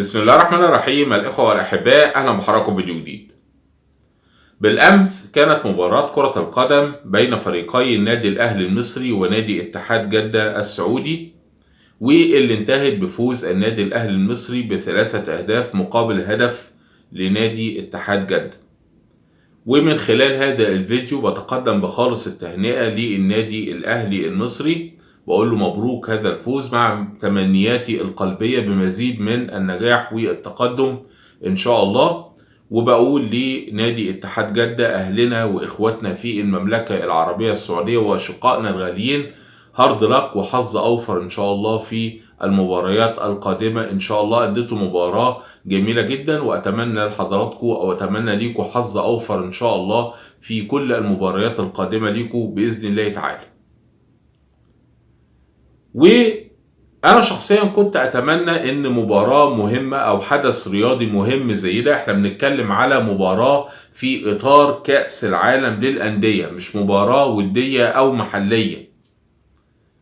بسم الله الرحمن الرحيم. الإخوة والأحباء، أهلا بحضراتكم فيديو جديد. بالأمس كانت مباراة كرة القدم بين فريقي النادي الأهلي المصري ونادي اتحاد جدة السعودي، واللي انتهت بفوز النادي الأهلي المصري ب3 أهداف مقابل هدف لنادي اتحاد جدة. ومن خلال هذا الفيديو بتقدم بخالص التهنئة للنادي الأهلي المصري، بقول له مبروك هذا الفوز مع تمنياتي القلبية بمزيد من النجاح والتقدم إن شاء الله. وبقول لنادي اتحاد جدة أهلنا وإخواتنا في المملكة العربية السعودية وأشقائنا الغاليين، هارد لك وحظ أوفر إن شاء الله في المباريات القادمة. إن شاء الله أديتوا مباراة جميلة جدا، وأتمنى لحضراتكم أو أتمنى ليكم حظ أوفر إن شاء الله في كل المباريات القادمة ليكم بإذن الله تعالى. وأنا شخصيا كنت أتمنى إن مباراة مهمة أو حدث رياضي مهم زي ده، إحنا بنتكلم على مباراة في إطار كأس العالم للأندية، مش مباراة ودية أو محلية،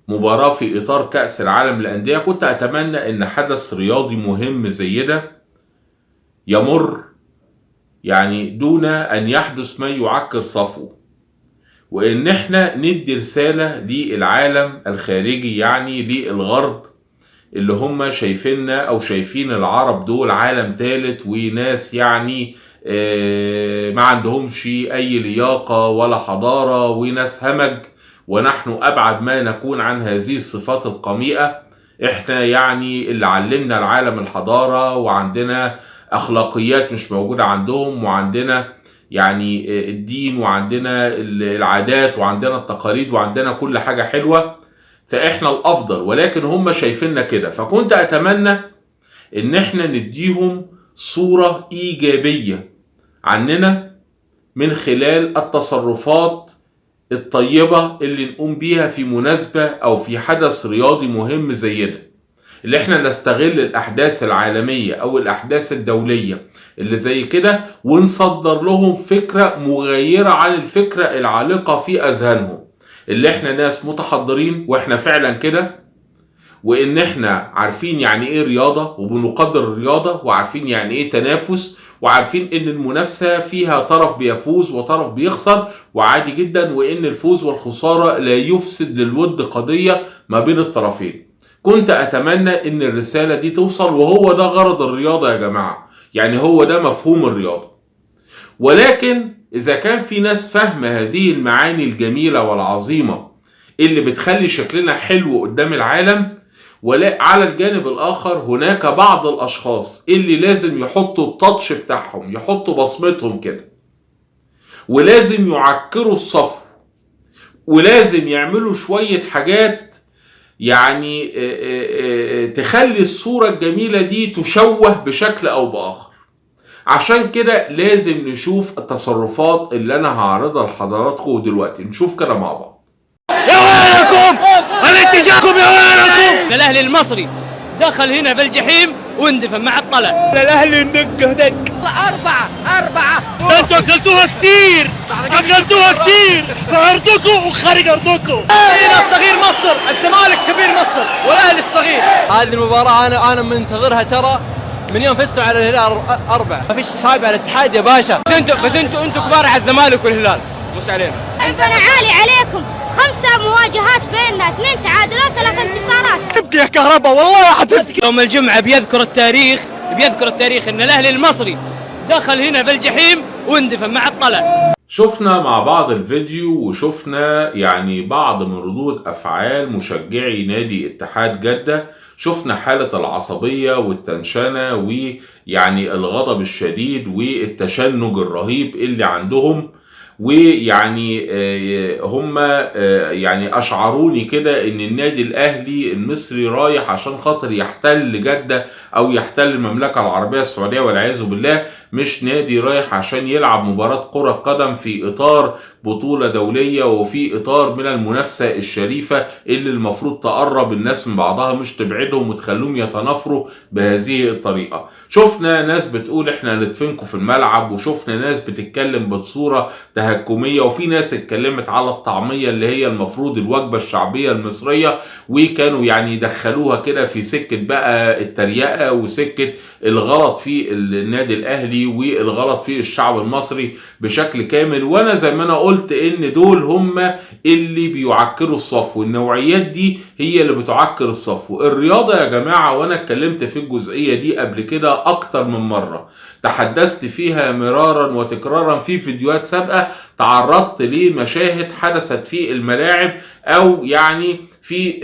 مباراة في إطار كأس العالم للأندية. كنت أتمنى إن حدث رياضي مهم زي ده يمر يعني دون أن يحدث ما يعكر صفوه، وإن إحنا ندي رسالة للعالم الخارجي، يعني للغرب اللي هم شايفيننا أو شايفين العرب دول عالم ثالث وناس يعني ما عندهمش أي لياقة ولا حضارة وناس همج، ونحن أبعد ما نكون عن هذه الصفات القميئة. إحنا يعني اللي علمنا العالم الحضارة، وعندنا أخلاقيات مش موجودة عندهم، وعندنا يعني الدين، وعندنا العادات، وعندنا التقاليد، وعندنا كل حاجة حلوة، فإحنا الأفضل، ولكن هم شايفيننا كده. فكنت أتمنى إن إحنا نديهم صورة إيجابية عننا من خلال التصرفات الطيبة اللي نقوم بيها في مناسبة أو في حدث رياضي مهم زي ده، اللي احنا نستغل الأحداث العالمية أو الأحداث الدولية اللي زي كده، ونصدر لهم فكرة مغايرة عن الفكرة العالقة في أذهانهم، اللي احنا ناس متحضرين واحنا فعلا كده، وإن احنا عارفين يعني إيه رياضة وبنقدر الرياضة، وعارفين يعني إيه تنافس، وعارفين إن المنافسة فيها طرف بيفوز وطرف بيخسر وعادي جدا، وإن الفوز والخسارة لا يفسد للود قضية ما بين الطرفين. كنت أتمنى إن الرسالة دي توصل، وهو ده غرض الرياضة يا جماعة، يعني هو ده مفهوم الرياضة. ولكن إذا كان في ناس فاهمة هذه المعاني الجميلة والعظيمة اللي بتخلي شكلنا حلو قدام العالم، ولا على الجانب الآخر هناك بعض الأشخاص اللي لازم يحطوا التاتش بتاعهم، يحطوا بصمتهم كده، ولازم يعكروا الصف، ولازم يعملوا شوية حاجات يعني تخلي الصورة الجميلة دي تشوه بشكل أو بآخر. عشان كده لازم نشوف التصرفات اللي أنا هعرضها لحضراتكم دلوقتي، نشوف كده مع بعض. يا ويلكم الاتجاهكم، يا ويلكم. الاهلي المصري دخل هنا في الجحيم واندفن مع الطلع. الاهلي ندقه دق 4-4. انتوا اكلتوها كتير، اكلتوها كتير في ارضكم وخارج ارضكم. هنا الصغير مصر، الزمالك كبير مصر، والاهلي الصغير. هذه المباراة انا منتظرها ترى من يوم فزتوا على الهلال 4. ما فيش صعب على الاتحاد يا باشا. بس انتوا كبار على الزمالك والهلال، مش علينا. ربنا عالي عليكم. 5 مواجهات بيننا، 2 تعادلات 3 انتصارات. ابقي يا كهرباء والله حتبكي. يوم الجمعة بيذكر التاريخ ان الاهلي المصري دخل هنا في الجحيم واندفن مع الطلع. شفنا مع بعض الفيديو، وشفنا يعني بعض من ردود أفعال مشجعي نادي اتحاد جدة. شفنا حالة العصبية والتنشنة ويعني الغضب الشديد والتشنج الرهيب اللي عندهم، ويعني هم يعني أشعروني كده إن النادي الأهلي المصري رايح عشان خاطر يحتل جدة أو يحتل المملكة العربية السعودية والعياذ بالله. مش نادي رايح عشان يلعب مباراة كرة قدم في اطار بطولة دولية وفي اطار من المنافسة الشريفة اللي المفروض تقرب الناس من بعضها مش تبعدهم وتخليهم يتنافروا بهذه الطريقة. شفنا ناس بتقول احنا هندفنكم في الملعب، وشفنا ناس بتتكلم بصورة تهكمية، وفي ناس اتكلمت على الطعمية اللي هي المفروض الوجبة الشعبية المصرية، وكانوا يعني يدخلوها كده في سكة بقى التريقة وسكة الغلط في النادي الاهلي والغلط في الشعب المصري بشكل كامل. وانا زي ما انا قلت ان دول هم اللي بيعكروا الصف، والنوعيات دي هي اللي بتعكر الصف. الرياضة يا جماعة، وانا اتكلمت في الجزئية دي قبل كده اكتر من مرة، تحدثت فيها مرارا وتكرارا في فيديوهات سابقة، تعرضت لمشاهد حدثت في الملاعب او يعني في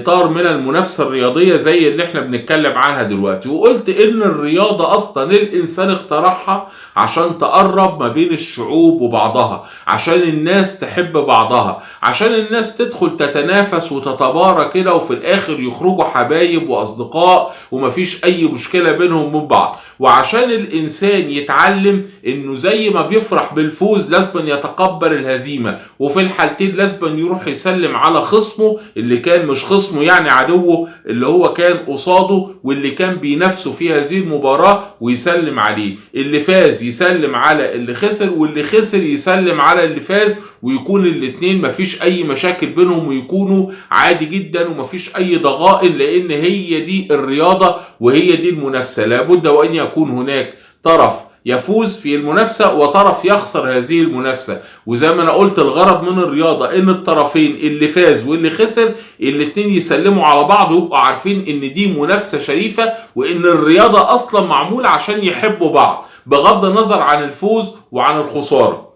اطار من المنافسة الرياضية زي اللي احنا بنتكلم عنها دلوقتي، وقلت ان الرياضة اصلا الانسان اخترعها عشان تقرب ما بين الشعوب وبعضها، عشان الناس تحب بعضها، عشان الناس تدخل تتنافس وتتبارى كده وفي الاخر يخرجوا حبايب واصدقاء ومفيش اي مشكلة بينهم من بعض، وعشان الانسان يتعلم انه زي ما بيفرح بالفوز لازم يتقبل الهزيمة، وفي الحالتين لازم يروح يسلم على خصمه اللي كان مش خصمه يعني عدوه اللي هو كان قصاده واللي كان بينافسه في هذه المباراة ويسلم عليه. اللي فاز يسلم على اللي خسر، واللي خسر يسلم على اللي فاز، ويكون الاتنين مفيش اي مشاكل بينهم ويكونوا عادي جدا ومفيش اي ضغائن، لان هي دي الرياضة وهي دي المنافسة. لابد وان يكون هناك طرف يفوز في المنافسة وطرف يخسر هذه المنافسة. وزي ما انا قلت الغرض من الرياضة ان الطرفين اللي فاز واللي خسر الاتنين يسلموا على بعض ويبقوا عارفين ان دي منافسة شريفة، وان الرياضة اصلا معمولة عشان يحبوا بعض بغض النظر عن الفوز وعن الخسارة.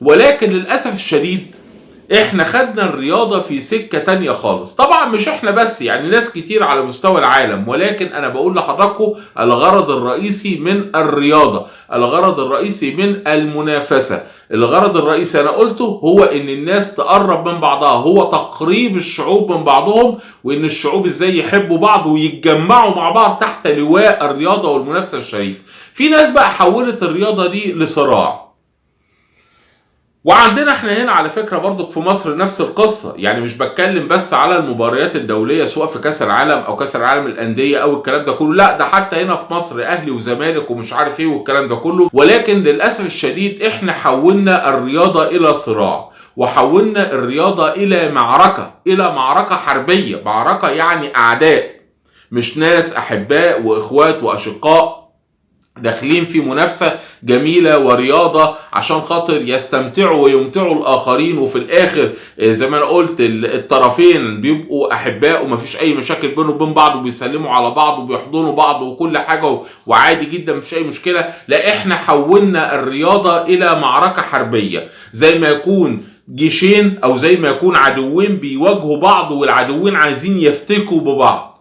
ولكن للأسف الشديد احنا خدنا الرياضة في سكة تانية خالص. طبعا مش احنا بس، يعني ناس كتير على مستوى العالم، ولكن انا بقول لحضراتكم الغرض الرئيسي من الرياضة، الغرض الرئيسي من المنافسة، الغرض الرئيسي انا قلته هو ان الناس تقرب من بعضها، هو تقريب الشعوب من بعضهم، وان الشعوب ازاي يحبوا بعض ويتجمعوا مع بعض تحت لواء الرياضة والمنافسة الشريفة. في ناس بقى حولت الرياضة دي لصراع، وعندنا احنا هنا على فكرة برضك في مصر نفس القصة. يعني مش بتكلم بس على المباريات الدولية سواء في كاس العالم او كاس العالم الأندية او الكلام ده كله، لا ده حتى هنا في مصر اهلي وزمالك ومش عارف ايه والكلام ده كله. ولكن للأسف الشديد احنا حولنا الرياضة الى صراع، وحولنا الرياضة الى معركة حربية، معركة يعني اعداء مش ناس احباء واخوات واشقاء داخلين في منافسة جميلة ورياضة عشان خاطر يستمتعوا ويمتعوا الآخرين، وفي الآخر زي ما أنا قلت الطرفين بيبقوا أحباء ومفيش أي مشاكل بينهم وبين بعض وبيسلموا على بعض وبيحضنوا بعض وكل حاجة وعادي جدا مفيش أي مشكلة. لا احنا حولنا الرياضة إلى معركة حربية، زي ما يكون جيشين أو زي ما يكون عدوين بيواجهوا بعض والعدوين عايزين يفتكوا ببعض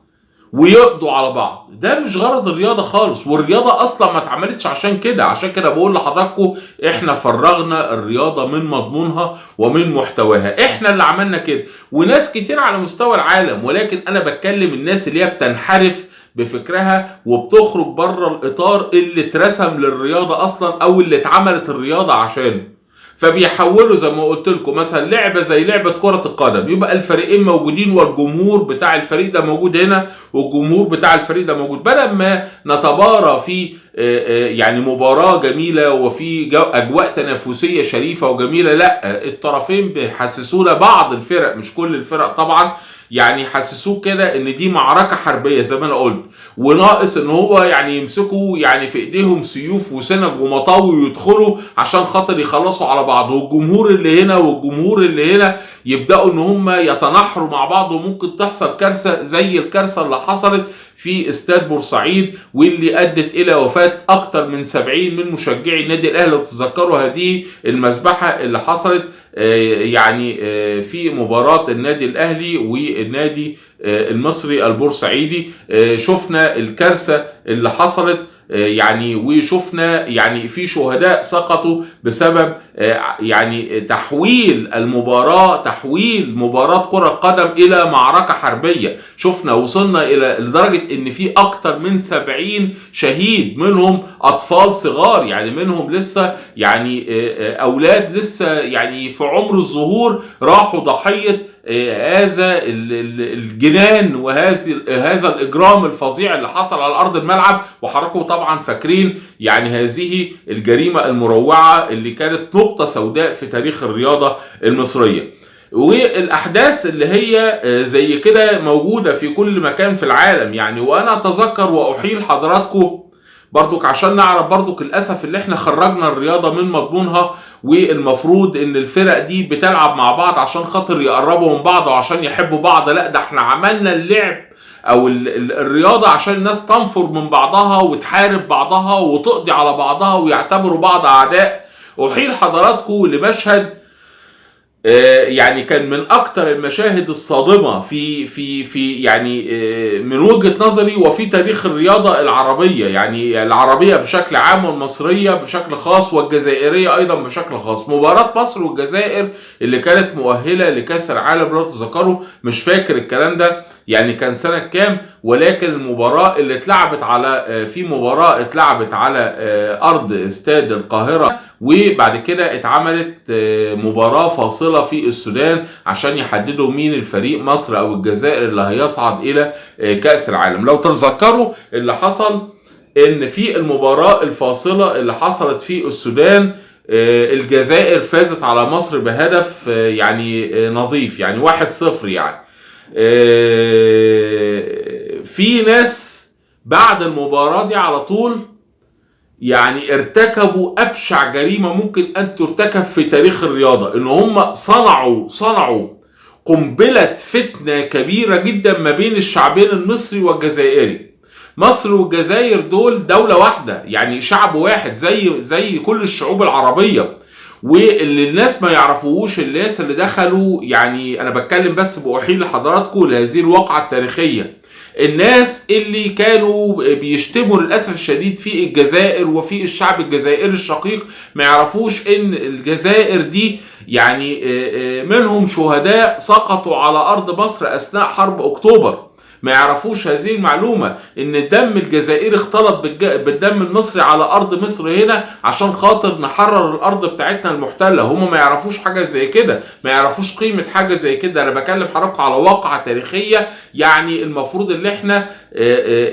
ويقضوا على بعض. ده مش غرض الرياضة خالص، والرياضة اصلا ما اتعملتش عشان كده. عشان كده بقول لحضراتكم احنا فرغنا الرياضة من مضمونها ومن محتواها، احنا اللي عملنا كده، وناس كتير على مستوى العالم. ولكن انا بتكلم الناس اللي هي بتنحرف بفكرها وبتخرج بره الاطار اللي اترسم للرياضة اصلا او اللي اتعملت الرياضة عشانه. فبيحولوا زي ما قلت لكم مثلا لعبه زي لعبه كره القدم، يبقى الفريقين موجودين والجمهور بتاع الفريق ده موجود هنا والجمهور بتاع الفريق ده موجود، بدل ما نتبارى في يعني مباراه جميله وفي اجواء تنافسيه شريفه وجميله، لا الطرفين بيحسسونا بعض الفرق مش كل الفرق طبعا، يعني حسسوك كده ان دي معركه حربيه زي ما انا قلت، وناقص ان هو يعني يمسكوا يعني في ايديهم سيوف وسنج ومطاوي ويدخلوا عشان خاطر يخلصوا على بعض، والجمهور اللي هنا والجمهور اللي هنا يبداوا ان هم يتنحروا مع بعض، وممكن تحصل كارثه زي الكارثه اللي حصلت في استاد بورسعيد واللي ادت الى وفاه اكثر من 70 من مشجعي النادي الاهلي. وتذكروا هذه المذبحه اللي حصلت يعني في مباراة النادي الأهلي والنادي المصري البورسعيدي. شفنا الكارثة اللي حصلت يعني وشفنا يعني في شهداء سقطوا بسبب يعني تحويل مباراة كرة قدم إلى معركة حربية. شفنا وصلنا إلى لدرجة إن في أكتر من 70 شهيد، منهم أطفال صغار، يعني منهم لسه يعني أولاد لسه يعني في عمر الظهور راحوا ضحية هذا الجنان وهذا الإجرام الفظيع اللي حصل على أرض الملعب. وحضراتكم طبعا فاكرين يعني هذه الجريمة المروعة اللي كانت نقطة سوداء في تاريخ الرياضة المصرية. والأحداث اللي هي زي كده موجودة في كل مكان في العالم يعني. وأنا أتذكر وأحيل حضراتكم برضك عشان نعرف برضك الأسف اللي احنا خرجنا الرياضة من مضمونها، والمفروض ان الفرق دي بتلعب مع بعض عشان خاطر يقربوا من بعض وعشان يحبوا بعض. لا، ده احنا عملنا اللعب او الرياضة عشان الناس تنفر من بعضها وتحارب بعضها وتقضي على بعضها ويعتبروا بعض اعداء. احيل حضراتكم لمشهد يعني كان من اكتر المشاهد الصادمة في يعني من وجهة نظري وفي تاريخ الرياضة العربية، يعني العربية بشكل عام والمصرية بشكل خاص والجزائرية ايضا بشكل خاص. مباراة مصر والجزائر اللي كانت مؤهلة لكأس العالم لو تذكروا، مش فاكر الكلام ده يعني كان سنة كام، ولكن المباراة اللي اتلعبت على في مباراة اتلعبت على ارض استاد القاهرة، وبعد كده اتعملت مباراة فاصلة في السودان عشان يحددوا مين الفريق مصر او الجزائر اللي هيصعد الى كأس العالم. لو تتذكروا اللي حصل ان في المباراة الفاصلة اللي حصلت في السودان الجزائر فازت على مصر بهدف يعني نظيف، يعني 1-0 يعني. في ناس بعد المباراة دي على طول يعني ارتكبوا أبشع جريمة ممكن أن ترتكب في تاريخ الرياضة، إن هم صنعوا قنبلة فتنة كبيرة جدا ما بين الشعبين المصري والجزائري. مصر والجزائر دول دولة واحدة، يعني شعب واحد زي كل الشعوب العربية. واللي الناس ما يعرفوهوش، الناس اللي دخلوا يعني، أنا بتكلم بس بأحيل لحضراتكم لهذه الواقعة التاريخية، الناس اللي كانوا بيشتموا للأسف الشديد في الجزائر وفي الشعب الجزائري الشقيق، ما يعرفوش ان الجزائر دي يعني منهم شهداء سقطوا على أرض مصر أثناء حرب أكتوبر. ما يعرفوش هذه المعلومة، ان الدم الجزائري اختلط بالدم المصري على ارض مصر هنا عشان خاطر نحرر الارض بتاعتنا المحتلة. هم ما يعرفوش حاجة زي كده، ما يعرفوش قيمة حاجة زي كده. انا بكلم حضراتكم على واقعة تاريخية يعني المفروض اللي احنا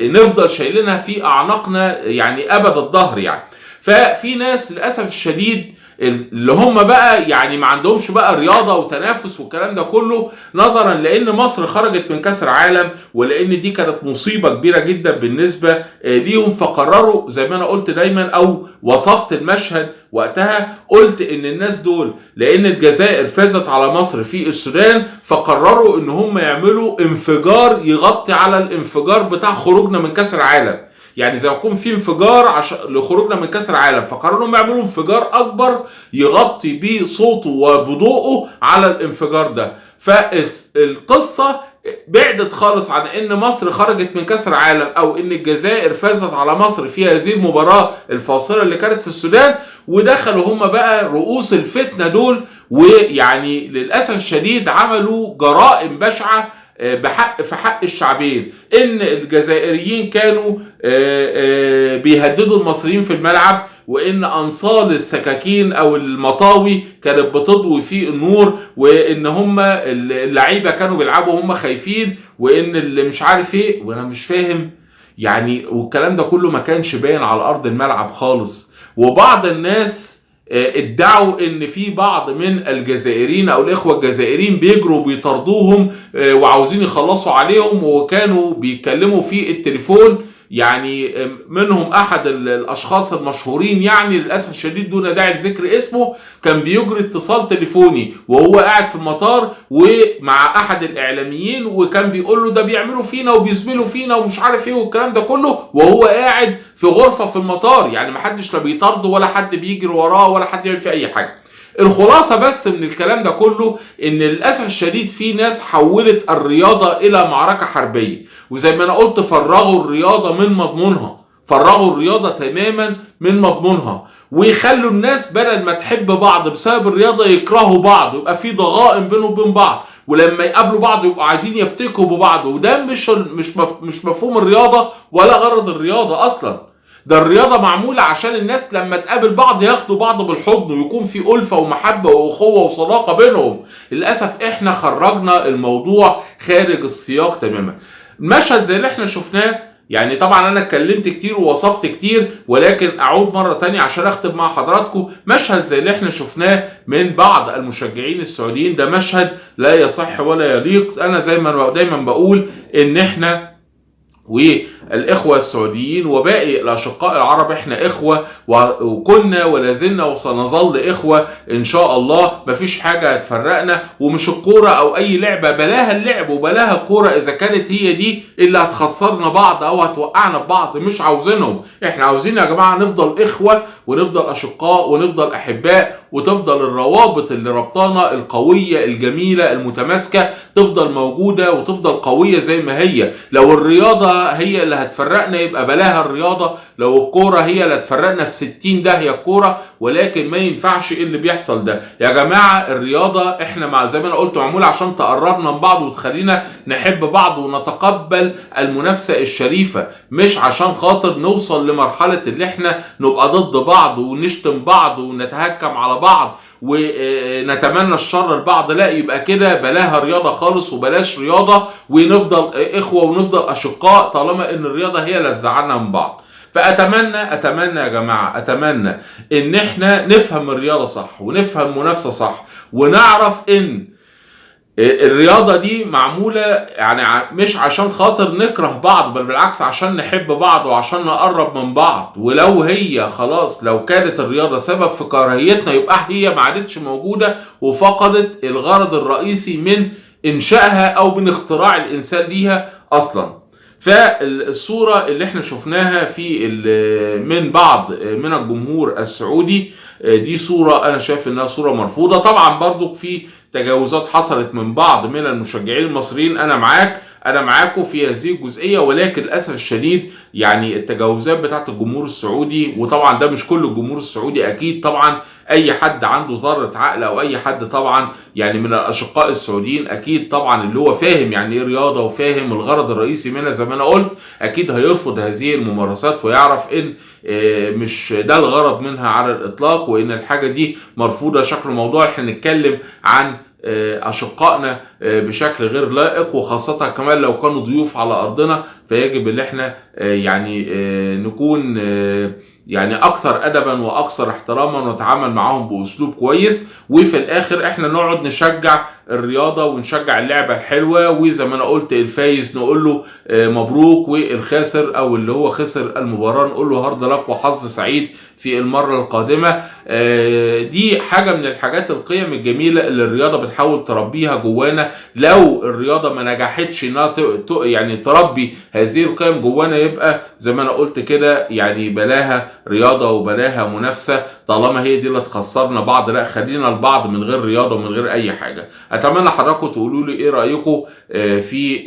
نفضل شايلينها في اعناقنا يعني ابد الظهر يعني. ففي ناس للأسف الشديد اللي هم بقى يعني ما عندهمش بقى رياضة وتنافس والكلام ده كله، نظرا لان مصر خرجت من كأس العالم ولان دي كانت مصيبة كبيرة جدا بالنسبة ليهم، فقرروا زي ما انا قلت دايما او وصفت المشهد وقتها، قلت ان الناس دول لان الجزائر فازت على مصر في السودان فقرروا ان هم يعملوا انفجار يغطي على الانفجار بتاع خروجنا من كأس العالم. يعني زي ما يكون في انفجار لخروجنا من كأس العالم، فقرروا انهم يعملوا انفجار اكبر يغطي بصوته وبضوءه على الانفجار ده. فالقصة بعدت خالص عن ان مصر خرجت من كأس العالم او ان الجزائر فازت على مصر في هذه المباراة الفاصلة اللي كانت في السودان، ودخلوا هم بقى رؤوس الفتنة دول، ويعني للأسف الشديد عملوا جرائم بشعة في حق الشعبين. ان الجزائريين كانوا بيهددوا المصريين في الملعب، وان انصال السكاكين او المطاوي كانت بتضوي في النور، وان هم اللعيبه كانوا بيلعبوا هم خايفين، وان اللي مش عارف ايه، وانا مش فاهم يعني. والكلام ده كله ما كانش باين على ارض الملعب خالص. وبعض الناس ادعوا ان في بعض من الجزائريين او الاخوه الجزائريين بيجروا بيطردوهم وعاوزين يخلصوا عليهم، وكانوا بيتكلموا في التليفون. يعني منهم احد الاشخاص المشهورين يعني للاسف الشديد دون داعي لذكر اسمه، كان بيجري اتصال تليفوني وهو قاعد في المطار ومع احد الاعلاميين، وكان بيقول له ده بيعملوا فينا وبيزملوا فينا ومش عارف ايه والكلام ده كله، وهو قاعد في غرفه في المطار. يعني محدش لا بيطرده ولا حد بيجري وراه ولا حد يعمل فيه اي حاجه. الخلاصة بس من الكلام ده كله ان للأسف الشديد في ناس حولت الرياضة الى معركة حربية، وزي ما انا قلت فرغوا الرياضة من مضمونها، فرغوا الرياضة تماما من مضمونها، ويخلوا الناس بدل ما تحب بعض بسبب الرياضة يكرهوا بعض، يبقى في ضغائن بينهم وبين بعض، ولما يقابلوا بعض يبقوا عايزين يفتكوا ببعض. وده مش مفهوم الرياضة ولا غرض الرياضة اصلا. ده الرياضة معمولة عشان الناس لما تقابل بعض ياخدوا بعض بالحضن ويكون في ألفة ومحبة وأخوة وصداقة بينهم. للأسف احنا خرجنا الموضوع خارج السياق تماما. المشهد زي اللي احنا شفناه، يعني طبعا انا اتكلمت كتير ووصفت كتير، ولكن اعود مرة تانية عشان اختم مع حضراتكم. مشهد زي اللي احنا شفناه من بعض المشجعين السعوديين ده مشهد لا يصح ولا يليق. انا زي ما دايما بقول ان احنا والإخوة السعوديين وباقي الأشقاء العرب احنا إخوة، وكنا ولا زلنا وسنظل إخوة إن شاء الله. مفيش حاجة هتفرقنا، ومش الكورة أو أي لعبة، بلاها اللعب وبلاها الكورة إذا كانت هي دي اللي هتخسرنا بعض أو هتوقعنا ببعض. مش عاوزينهم، احنا عاوزين يا جماعة نفضل إخوة ونفضل أشقاء ونفضل أحباء، وتفضل الروابط اللي ربطانا القوية الجميلة المتماسكة تفضل موجودة وتفضل قوية زي ما هي. لو الرياضة هي اللي هتفرقنا يبقى بلاها الرياضة، لو الكورة هي اللي هتفرقنا في 60 داهية الكورة، ولكن ما ينفعش اللي بيحصل ده يا جماعة. الرياضة احنا زي ما انا قلت معمولة عشان تقربنا من بعض وتخلينا نحب بعض ونتقبل المنافسة الشريفة، مش عشان خاطر نوصل لمرحلة اللي احنا نبقى ضد بعض ونشتم بعض ونتهكم على بعض ونتمنى الشر لبعض. لا، يبقى كده بلاها رياضة خالص وبلاش رياضة، ونفضل إخوة ونفضل أشقاء طالما إن الرياضة هي اللي تزعلنا من بعض. فأتمنى يا جماعة، أتمنى إن إحنا نفهم الرياضة صح ونفهم منافسة صح، ونعرف إن الرياضة دي معمولة يعني مش عشان خاطر نكره بعض، بل بالعكس عشان نحب بعض وعشان نقرب من بعض. ولو هي خلاص لو كانت الرياضة سبب في كراهيتنا يبقى هي ما عادتش موجودة وفقدت الغرض الرئيسي من إنشائها أو من اختراع الإنسان ليها أصلا. فالصورة اللي احنا شفناها من بعض من الجمهور السعودي دي صورة انا شايف انها صورة مرفوضة. طبعا برضو في تجاوزات حصلت من بعض من المشجعين المصريين، انا معاكم في هذه الجزئية، ولكن للاسف الشديد يعني التجاوزات بتاعت الجمهور السعودي، وطبعا ده مش كل الجمهور السعودي اكيد، طبعا اي حد عنده ذرة عقل او اي حد طبعا يعني من الاشقاء السعوديين اكيد طبعا اللي هو فاهم يعني ايه رياضة وفاهم الغرض الرئيسي منها زي ما انا قلت، اكيد هيرفض هذه الممارسات ويعرف ان مش ده الغرض منها على الاطلاق، وان الحاجة دي مرفوضة. شكل الموضوع احنا نتكلم عن أشقائنا بشكل غير لائق، وخاصة كمان لو كانوا ضيوف على أرضنا، فيجب ان احنا يعني نكون يعني أكثر أدبا وأكثر احتراما ونتعامل معهم بأسلوب كويس، وفي الآخر احنا نقعد نشجع الرياضة ونشجع اللعبة الحلوة، وزي ما أنا قلت الفايز نقول له مبروك، والخاسر أو اللي هو خسر المباراة نقول له هارد لك وحظ سعيد في المرة القادمة. دي حاجة من الحاجات القيم الجميلة اللي الرياضة بتحاول تربيها جوانا. لو الرياضة ما نجحتش انها يعني تربي هذه القيم جوانا، يبقى زي ما انا قلت كده يعني بلاها رياضة وبلاها منافسة طالما هي دي اللي تخسرنا بعض. لا، خلينا البعض من غير رياضة ومن غير اي حاجة. اتمنى حضراتكم تقولوا لي ايه رأيكم في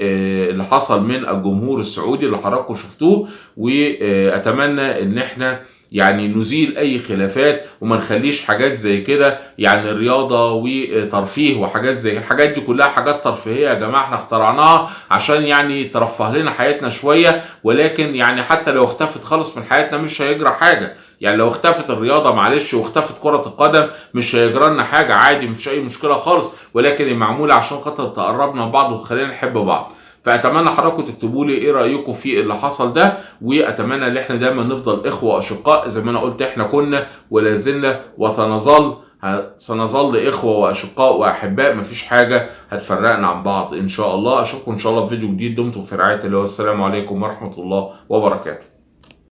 اللي حصل من الجمهور السعودي اللي حضراتكم شفتوه، واتمنى ان احنا يعني نزيل اي خلافات وما نخليش حاجات زي كده يعني رياضة وترفيه وحاجات زي الحاجات دي كلها حاجات ترفيهية يا جماعة احنا اخترعناها عشان يعني ترفه لنا حياتنا شوية، ولكن يعني حتى لو اختفت خالص من حياتنا مش هيجرى حاجة. يعني لو اختفت الرياضة معلش واختفت كرة القدم مش هيجرى لنا حاجة، عادي مفيش اي مشكلة خالص، ولكن معمولة عشان خاطر تقربنا من بعض وتخلينا نحب بعض. فأتمنى حضراتكم تكتبوا لي ايه رأيكم في اللي حصل ده، وأتمنى ان احنا دايما نفضل إخوة أشقاء زي ما انا قلت احنا كنا ولا زلنا سنظل إخوة وأشقاء وأحباء، مفيش حاجة هتفرقنا عن بعض إن شاء الله. أشوفكم إن شاء الله في فيديو جديد. دمتم في رعاية الله، والسلام عليكم ورحمة الله وبركاته.